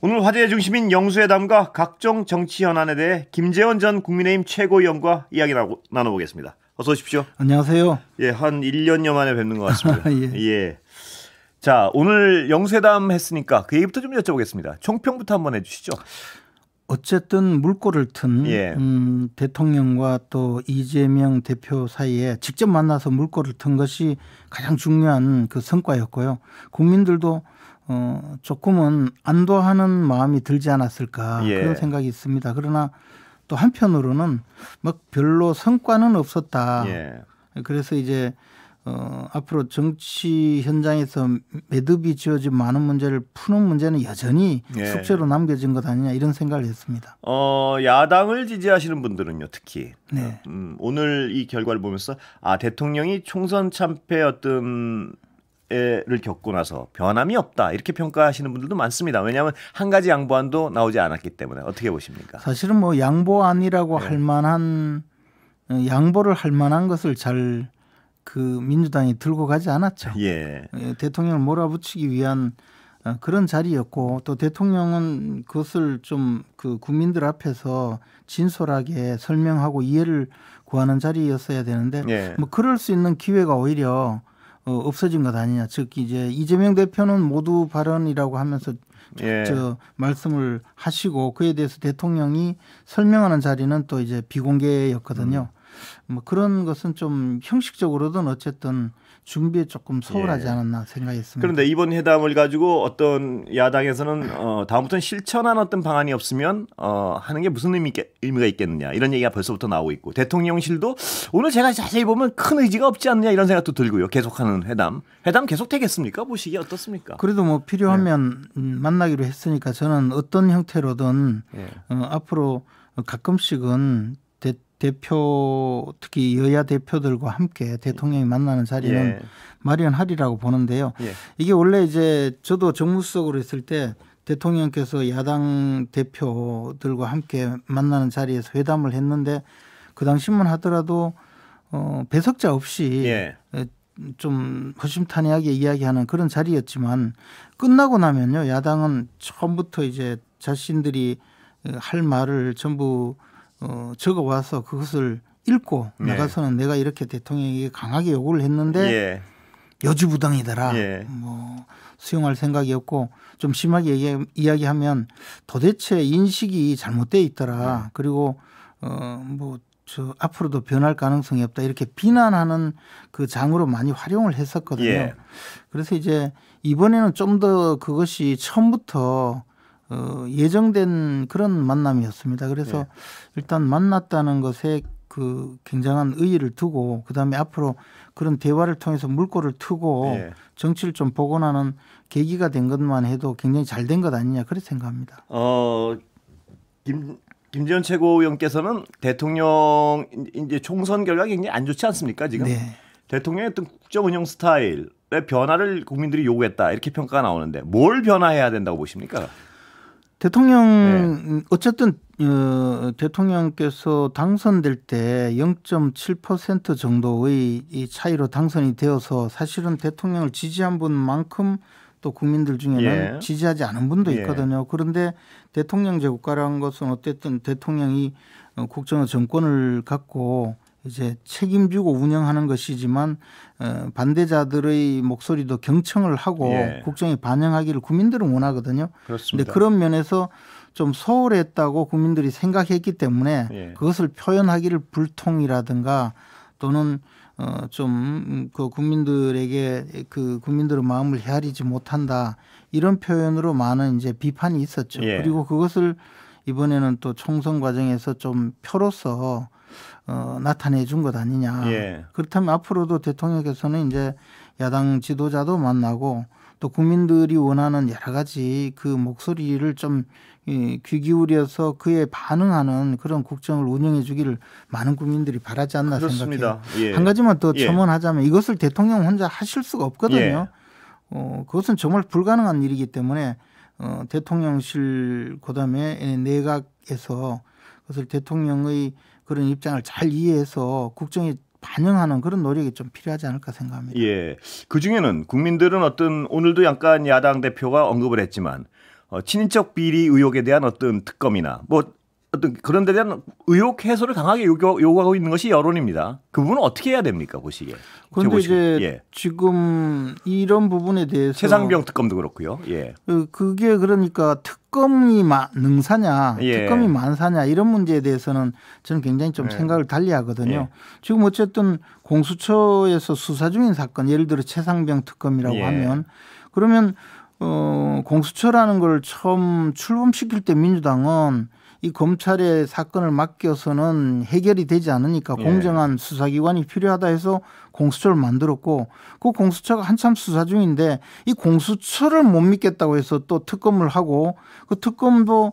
오늘 화제의 중심인 영수회담과 각종 정치 현안에 대해 김재원 전 국민의힘 최고위원과 이야기 나눠보겠습니다. 어서 오십시오. 안녕하세요. 예, 한 1년여 만에 뵙는 것 같습니다. 예. 예. 자, 오늘 영수회담 했으니까 그 얘기부터 좀 여쭤보겠습니다. 총평부터 한번 해주시죠. 어쨌든 물꼬를 튼 대통령과 또 이재명 대표 사이에 직접 만나서 물꼬를 튼 것이 가장 중요한 그 성과였고요. 국민들도 조금은 안도하는 마음이 들지 않았을까 그런 생각이 있습니다. 그러나 또 한편으로는 뭐 별로 성과는 없었다. 그래서 이제 앞으로 정치 현장에서 매듭이 지어진 많은 문제를 푸는 문제는 여전히 숙제로 남겨진 것 아니냐 이런 생각을 했습니다. 야당을 지지하시는 분들은요, 특히 네. 오늘 이 결과를 보면서 대통령이 총선 참패 를 겪고 나서 변함이 없다 이렇게 평가하시는 분들도 많습니다. 왜냐하면 한 가지 양보안도 나오지 않았기 때문에. 어떻게 보십니까? 사실은 뭐 양보안이라고 할 만한 양보를 할 만한 것을 잘 그 민주당이 들고 가지 않았죠. 대통령을 몰아붙이기 위한 그런 자리였고 또 대통령은 그것을 좀 그 국민들 앞에서 진솔하게 설명하고 이해를 구하는 자리였어야 되는데 뭐 그럴 수 있는 기회가 오히려 없어진 것 아니냐. 즉 이제 이재명 대표는 모두 발언이라고 하면서 말씀을 하시고 그에 대해서 대통령이 설명하는 자리는 또 이제 비공개였거든요. 뭐 그런 것은 좀 형식적으로든 어쨌든 준비에 조금 소홀하지 않았나 생각했습니다. 그런데 이번 회담을 가지고 어떤 야당에서는 다음부터는 실천한 어떤 방안이 없으면 하는 게 무슨 의미가 있겠느냐 이런 얘기가 벌써부터 나오고 있고 대통령실도 오늘 제가 자세히 보면 큰 의지가 없지 않느냐 이런 생각도 들고요. 계속하는 회담 계속 되겠습니까? 보시기에 어떻습니까? 그래도 뭐 필요하면 만나기로 했으니까 저는 어떤 형태로든 앞으로 가끔씩은 대표 특히 여야 대표들과 함께 대통령이 만나는 자리는 마련하리라고 보는데요. 이게 원래 이제 저도 정무수석으로 있을 때 대통령께서 야당 대표들과 함께 만나는 자리에서 회담을 했는데 그 당시만 하더라도 배석자 없이 좀 허심탄회하게 이야기하는 그런 자리였지만 끝나고 나면요. 야당은 처음부터 이제 자신들이 할 말을 전부 적어와서 그것을 읽고 나가서는 내가 이렇게 대통령에게 강하게 요구를 했는데 여지부당이더라. 뭐 수용할 생각이 없고 좀 심하게 이야기하면 도대체 인식이 잘못되어 있더라. 그리고 뭐 저 앞으로도 변할 가능성이 없다. 이렇게 비난하는 그 장으로 많이 활용을 했었거든요. 그래서 이제 이번에는 좀 더 그것이 처음부터 예정된 그런 만남이었습니다. 그래서 일단 만났다는 것에 그 굉장한 의의를 두고 그다음에 앞으로 그런 대화를 통해서 물꼬를 트고 정치를 좀 복원하는 계기가 된 것만 해도 굉장히 잘 된 것 아니냐 그렇게 생각합니다. 김재원 최고위원께서는 대통령 이제 총선 결과가 굉장히 안 좋지 않습니까 지금? 대통령의 어떤 국정 운영 스타일의 변화를 국민들이 요구했다 이렇게 평가가 나오는데 뭘 변화해야 된다고 보십니까? 대통령 어쨌든 대통령께서 당선될 때 0.7% 정도의 이 차이로 당선이 되어서 사실은 대통령을 지지한 분만큼 또 국민들 중에는 지지하지 않은 분도 있거든요. 그런데 대통령제 국가라는 것은 어쨌든 대통령이 국정의 정권을 갖고 이제 책임지고 운영하는 것이지만 반대자들의 목소리도 경청을 하고 국정에 반영하기를 국민들은 원하거든요. 그런데 그런 면에서 좀 소홀했다고 국민들이 생각했기 때문에 그것을 표현하기를 불통이라든가 또는 좀 그 국민들에게 그 국민들의 마음을 헤아리지 못한다 이런 표현으로 많은 이제 비판이 있었죠. 그리고 그것을 이번에는 또 총선 과정에서 좀 표로서 나타내 준 것 아니냐. 그렇다면 앞으로도 대통령께서는 이제 야당 지도자도 만나고 또 국민들이 원하는 여러 가지 그 목소리를 좀 귀 기울여서 그에 반응하는 그런 국정을 운영해 주기를 많은 국민들이 바라지 않나 생각해요. 한 가지만 더 첨언하자면 이것을 대통령 혼자 하실 수가 없거든요. 그것은 정말 불가능한 일이기 때문에 대통령실 그다음에 내각에서 그것을 대통령의 그런 입장을 잘 이해해서 국정에 반영하는 그런 노력이 좀 필요하지 않을까 생각합니다. 그중에는 국민들은 오늘도 약간 야당 대표가 언급을 했지만 친인척 비리 의혹에 대한 어떤 특검이나 뭐 어떤 그런 데 대한 의혹 해소를 강하게 요구하고 있는 것이 여론입니다. 그 부분은 어떻게 해야 됩니까, 보시기에? 그런데 이제 지금 이런 부분에 대해서 최상병 특검도 그렇고요. 그게 그러니까 특검이 능사냐, 특검이 만사냐 이런 문제에 대해서는 저는 굉장히 좀 생각을 달리하거든요. 지금 어쨌든 공수처에서 수사 중인 사건, 예를 들어 최상병 특검이라고 하면 그러면 공수처라는 걸 처음 출범시킬 때 민주당은 이 검찰의 사건을 맡겨서는 해결이 되지 않으니까 공정한 수사기관이 필요하다 해서 공수처를 만들었고 그 공수처가 한참 수사 중인데 이 공수처를 못 믿겠다고 해서 또 특검을 하고 그 특검도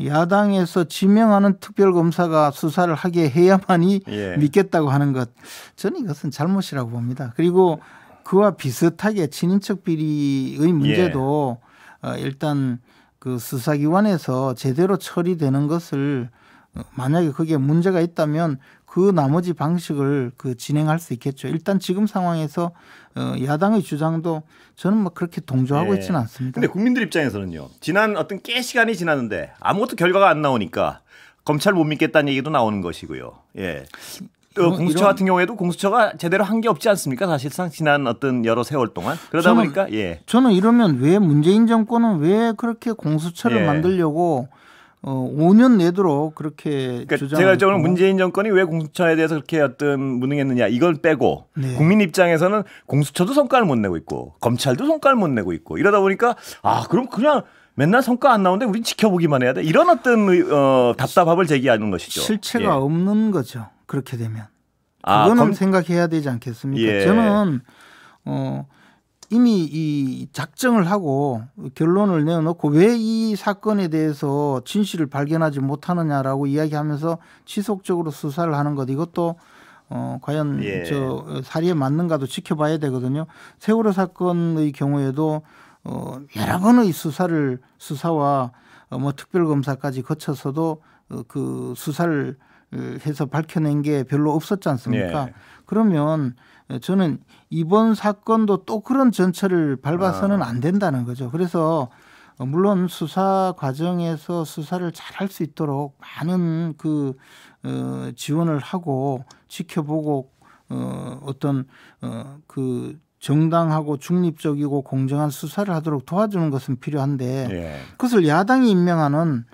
야당에서 지명하는 특별검사가 수사를 하게 해야만이 믿겠다고 하는 것 저는 이것은 잘못이라고 봅니다. 그리고 그와 비슷하게 친인척 비리의 문제도 일단 그 수사기관에서 제대로 처리되는 것을 만약에 그게 문제가 있다면 그 나머지 방식을 진행할 수 있겠죠. 일단 지금 상황에서 야당의 주장도 저는 뭐 그렇게 동조하고 있지는 않습니다. 그런데 국민들 입장에서는요. 지난 어떤 꽤 시간이 지났는데 아무것도 결과가 안 나오니까 검찰 못 믿겠다는 얘기도 나오는 것이고요. 공수처 같은 경우에도 공수처가 제대로 한 게 없지 않습니까? 사실상 지난 어떤 여러 세월 동안 그러다 보니까 저는 이러면 왜 문재인 정권은 왜 그렇게 공수처를 만들려고 5년 내도록 그렇게 주장을 제가 문재인 정권이 왜 공수처에 대해서 그렇게 어떤 무능했느냐 이걸 빼고 국민 입장에서는 공수처도 성과를 못 내고 있고 검찰도 성과를 못 내고 있고 이러다 보니까 그럼 그냥 맨날 성과 안 나오는데 우린 지켜보기만 해야 돼 이런 어떤 답답함을 제기하는 것이죠. 실체가 없는 거죠. 그렇게 되면 그거는 생각해야 되지 않겠습니까? 저는 이미 이 작정을 하고 결론을 내어놓고 왜 이 사건에 대해서 진실을 발견하지 못하느냐라고 이야기하면서 지속적으로 수사를 하는 것 이것도 과연 저 사리에 맞는가도 지켜봐야 되거든요. 세월호 사건의 경우에도 여러 번의 수사와 뭐 특별검사까지 거쳐서도 그 수사를 해서 밝혀낸 게 별로 없었지 않습니까? 그러면 저는 이번 사건도 또 그런 전철을 밟아서는 안 된다는 거죠. 그래서 물론 수사 과정에서 수사를 잘할 수 있도록 많은 지원을 하고 지켜보고 어떤 정당하고 중립적이고 공정한 수사를 하도록 도와주는 것은 필요한데 그것을 야당이 임명하는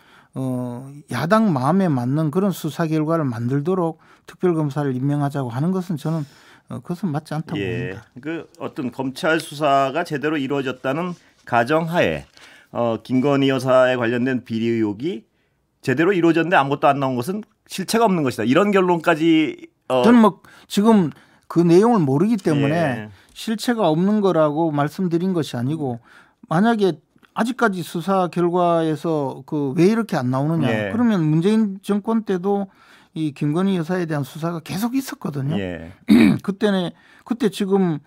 야당 마음에 맞는 그런 수사 결과를 만들도록 특별검사를 임명하자고 하는 것은 저는 그것은 맞지 않다고 봅니다. 그 어떤 검찰 수사가 제대로 이루어졌다는 가정하에 김건희 여사에 관련된 비리 의혹이 제대로 이루어졌는데 아무것도 안 나온 것은 실체가 없는 것이다. 이런 결론까지 저는 뭐 지금 그 내용을 모르기 때문에 실체가 없는 거라고 말씀드린 것이 아니고 만약에 아직까지 수사 결과에서 왜 이렇게 안 나오느냐. 그러면 문재인 정권 때도 이 김건희 여사에 대한 수사가 계속 있었거든요. 그때 지금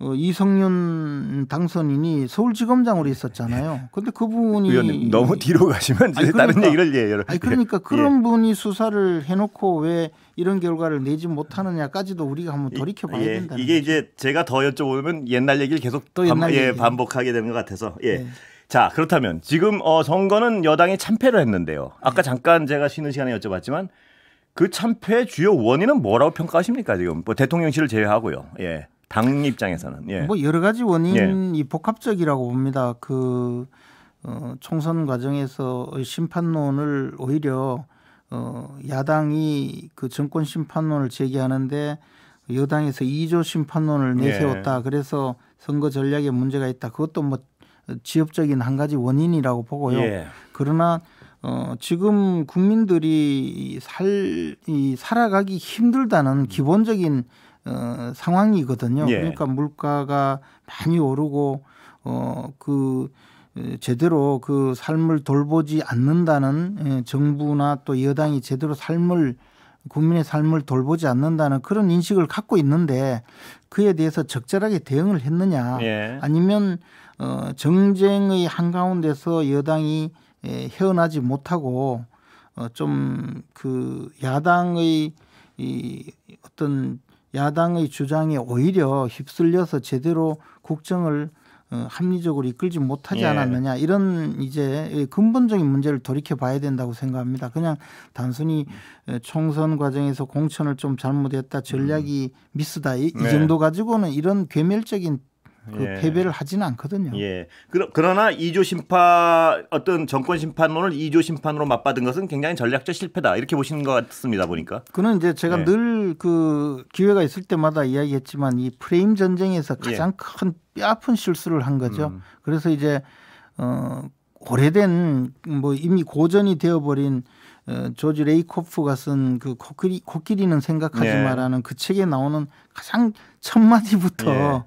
이성윤 당선인이 서울지검장으로 있었잖아요. 그런데 그분이 의원님 너무 뒤로 가시면 이제 다른 얘기를 그러니까 그런 분이 수사를 해놓고 왜 이런 결과를 내지 못하느냐까지도 우리가 한번 돌이켜봐야 된다. 이게 이제 제가 더 여쭤보면 옛날 얘기를 계속 또 반복하게 되는 것 같아서. 자, 그렇다면 지금 선거는 여당이 참패를 했는데요. 아까 잠깐 제가 쉬는 시간에 여쭤봤지만 그 참패의 주요 원인은 뭐라고 평가하십니까? 지금 뭐 대통령실을 제외하고요. 당 입장에서는 뭐 여러 가지 원인이 복합적이라고 봅니다. 총선 과정에서 심판론을 오히려 야당이 정권 심판론을 제기하는데 여당에서 2조 심판론을 내세웠다. 그래서 선거 전략에 문제가 있다. 그것도 뭐 지엽적인 한 가지 원인이라고 보고요. 그러나 지금 국민들이 살아가기 힘들다는 기본적인 상황이거든요. 그러니까 물가가 많이 오르고 제대로 삶을 돌보지 않는다는 정부나 또 여당이 제대로 국민의 삶을 돌보지 않는다는 그런 인식을 갖고 있는데 그에 대해서 적절하게 대응을 했느냐 아니면 정쟁의 한가운데서 여당이 헤어나지 못하고 좀 야당의 주장에 오히려 휩쓸려서 제대로 국정을 합리적으로 이끌지 못하지 예. 않았느냐 이런 이제 근본적인 문제를 돌이켜 봐야 된다고 생각합니다. 그냥 단순히 총선 과정에서 공천을 좀 잘못했다, 전략이 미스다 이 정도 가지고는 이런 괴멸적인 패배를 하지는 않거든요. 예. 그러나 2조 심판 어떤 정권 심판론을 2조 심판으로 맞받은 것은 굉장히 전략적 실패다 이렇게 보시는 것 같습니다 보니까. 그는 이제 제가 늘 그 기회가 있을 때마다 이야기했지만 이 프레임 전쟁에서 가장 큰 뼈아픈 실수를 한 거죠. 그래서 이제 오래된 뭐 이미 고전이 되어버린 조지 레이코프가 쓴 그 코끼리는 생각하지 마라는 그 책에 나오는 가장 첫 마디부터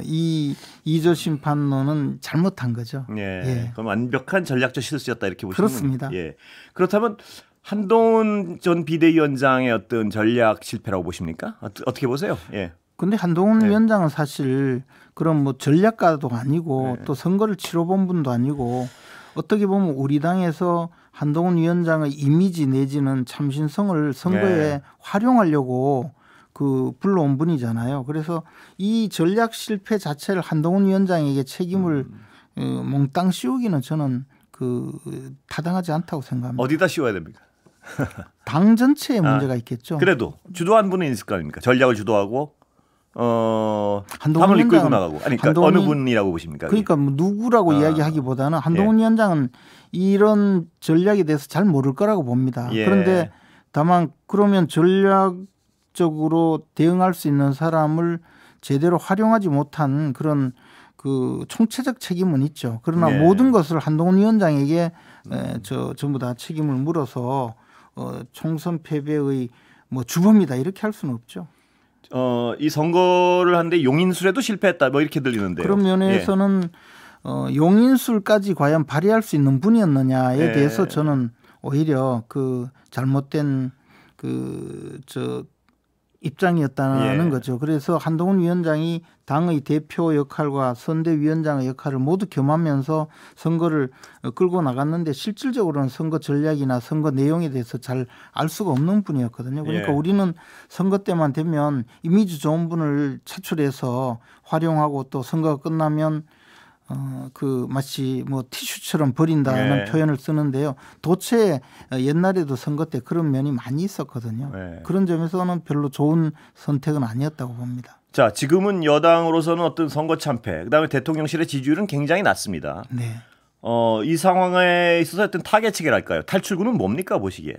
이 2조 심판론은 잘못한 거죠. 그럼 완벽한 전략적 실수였다 이렇게 보시는 그렇습니다. 그렇다면 한동훈 전 비대위원장의 어떤 전략 실패라고 보십니까? 어떻게 보세요? 근데 한동훈 위원장은 사실 그런 뭐 전략가도 아니고 또 선거를 치러본 분도 아니고 어떻게 보면 우리 당에서 한동훈 위원장의 이미지 내지는 참신성을 선거에 활용하려고 그 불러온 분이잖아요. 그래서 이 전략 실패 자체를 한동훈 위원장에게 책임을 몽땅 씌우기는 저는 타당하지 않다고 생각합니다. 어디다 씌워야 됩니까? 당 전체에 문제가 있겠죠. 그래도 주도한 분은 있을 거 아닙니까? 전략을 주도하고 당을 이끌고 나가고. 아니, 그러니까 어느 분이라고 보십니까? 그러니까 뭐 누구라고 이야기하기보다는 한동훈 위원장은 이런 전략에 대해서 잘 모를 거라고 봅니다. 그런데 다만 그러면 전략적으로 대응할 수 있는 사람을 제대로 활용하지 못한 그런 그 총체적 책임은 있죠. 그러나 모든 것을 한동훈 위원장에게 전부 다 책임을 물어서 총선 패배의 뭐 주범이다 이렇게 할 수는 없죠. 이 선거를 하는데 용인술에도 실패했다 뭐 이렇게 들리는데요. 그런 면에서는 용인술까지 과연 발휘할 수 있는 분이었느냐에 대해서 저는 오히려 그 잘못된 입장이었다는 거죠. 그래서 한동훈 위원장이 당의 대표 역할과 선대위원장의 역할을 모두 겸하면서 선거를 끌고 나갔는데 실질적으로는 선거 전략이나 선거 내용에 대해서 잘 알 수가 없는 분이었거든요. 그러니까 우리는 선거 때만 되면 이미지 좋은 분을 차출해서 활용하고 또 선거가 끝나면 마치 뭐 티슈처럼 버린다는 표현을 쓰는데요. 도체 옛날에도 선거 때 그런 면이 많이 있었거든요. 그런 점에서는 별로 좋은 선택은 아니었다고 봅니다. 자, 지금은 여당으로서는 어떤 선거 참패, 그다음에 대통령실의 지지율은 굉장히 낮습니다. 이 상황에 있어서 어떤 타겟책이랄까요? 탈출구는 뭡니까 보시기에?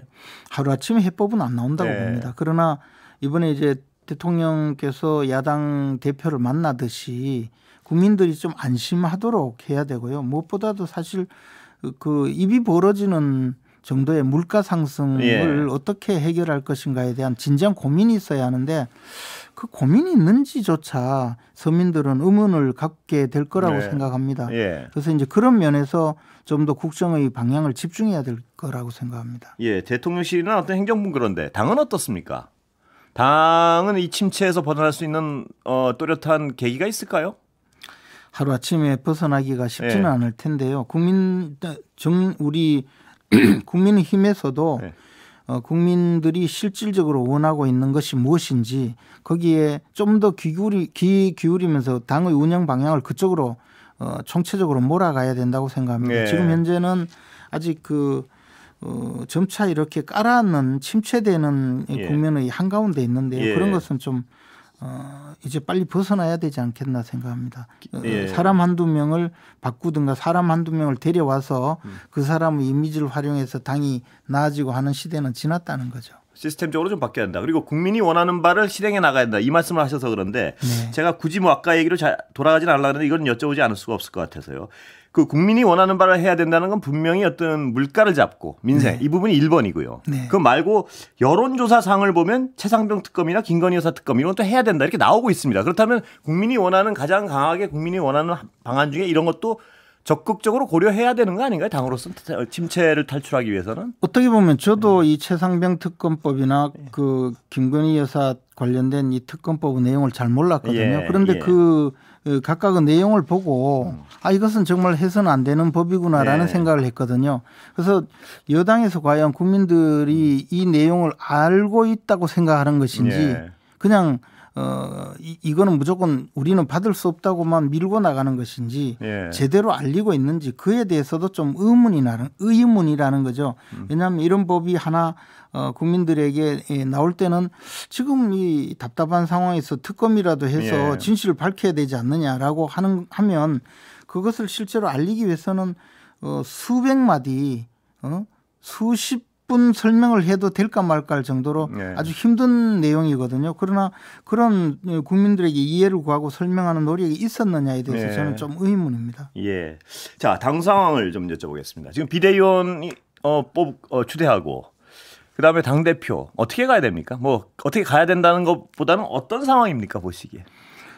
하루아침에 해법은 안 나온다고 봅니다. 그러나 이번에 이제 대통령께서 야당 대표를 만나듯이 국민들이 좀 안심하도록 해야 되고요. 무엇보다도 사실 그 입이 벌어지는 정도의 물가 상승을 어떻게 해결할 것인가에 대한 진지한 고민이 있어야 하는데 그 고민이 있는지조차 서민들은 의문을 갖게 될 거라고 생각합니다. 그래서 이제 그런 면에서 좀 더 국정의 방향을 집중해야 될 거라고 생각합니다. 대통령실이나 어떤 행정부 그런데 당은 어떻습니까? 당은 이 침체에서 벗어날 수 있는 또렷한 계기가 있을까요? 하루아침에 벗어나기가 쉽지는 않을 텐데요. 우리 국민의힘에서도 국민들이 실질적으로 원하고 있는 것이 무엇인지 거기에 좀 더 귀 기울이면서 당의 운영 방향을 그쪽으로 총체적으로 몰아가야 된다고 생각합니다. 지금 현재는 아직 점차 이렇게 깔아앉는 침체되는 국면의 한가운데 있는데요. 그런 것은 좀 이제 빨리 벗어나야 되지 않겠나 생각합니다. 사람 한두 명을 바꾸든가 사람 한두 명을 데려와서 그 사람의 이미지를 활용해서 당이 나아지고 하는 시대는 지났다는 거죠. 시스템적으로 좀 바뀌어야 한다. 그리고 국민이 원하는 바를 실행해 나가야 한다. 이 말씀을 하셔서 그런데 제가 굳이 뭐 아까 얘기로 돌아가진 않으려고 하는데 이건 여쭤보지 않을 수가 없을 것 같아서요. 그 국민이 원하는 바를 해야 된다는 건 분명히 어떤 물가를 잡고 민생 이 부분이 1번이고요. 그 말고 여론조사상을 보면 최상병 특검이나 김건희 여사 특검 이런 것도 해야 된다 이렇게 나오고 있습니다. 그렇다면 국민이 원하는 가장 강하게 국민이 원하는 방안 중에 이런 것도 적극적으로 고려해야 되는 거 아닌가요? 당으로서 침체를 탈출하기 위해서는? 어떻게 보면 저도 이 최상병 특검법이나 그 김건희 여사 관련된 이 특검법 내용을 잘 몰랐거든요. 그런데 각각의 내용을 보고 이것은 정말 해서는 안 되는 법이구나라는 생각을 했거든요. 그래서 여당에서 과연 국민들이 이 내용을 알고 있다고 생각하는 것인지 그냥 이거는 무조건 우리는 받을 수 없다고만 밀고 나가는 것인지 예. 제대로 알리고 있는지 그에 대해서도 좀 의문이라는 거죠. 왜냐하면 이런 법이 하나 국민들에게 나올 때는 지금 이 답답한 상황에서 특검이라도 해서 예. 진실을 밝혀야 되지 않느냐라고 하면 그것을 실제로 알리기 위해서는 수백 마디 수십 분 설명을 해도 될까 말까 할 정도로 네. 아주 힘든 내용이거든요. 그러나 그런 국민들에게 이해를 구하고 설명하는 노력이 있었느냐에 대해서 네. 저는 좀 의문입니다. 예. 자, 당 상황을 좀 여쭤보겠습니다. 지금 비대위원이 추대하고 그다음에 당 대표 어떻게 가야 됩니까? 뭐 어떻게 가야 된다는 것보다는 어떤 상황입니까, 보시기에?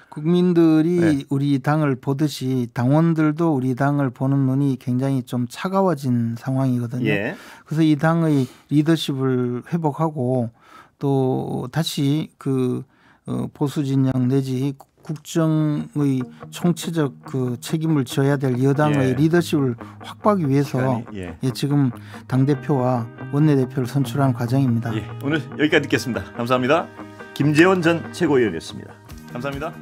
국민들이 네. 우리 당을 보듯이 당원들도 우리 당을 보는 눈이 굉장히 좀 차가워진 상황이거든요. 예. 그래서 이 당의 리더십을 회복하고 또 다시 그 보수 진영 내지 국정의 총체적 그 책임을 져야 될 여당의 예. 리더십을 확보하기 위해서 예. 지금 당대표와 원내대표를 선출하는 과정입니다. 예. 오늘 여기까지 듣겠습니다. 감사합니다. 김재원 전 최고위원이었습니다. 감사합니다.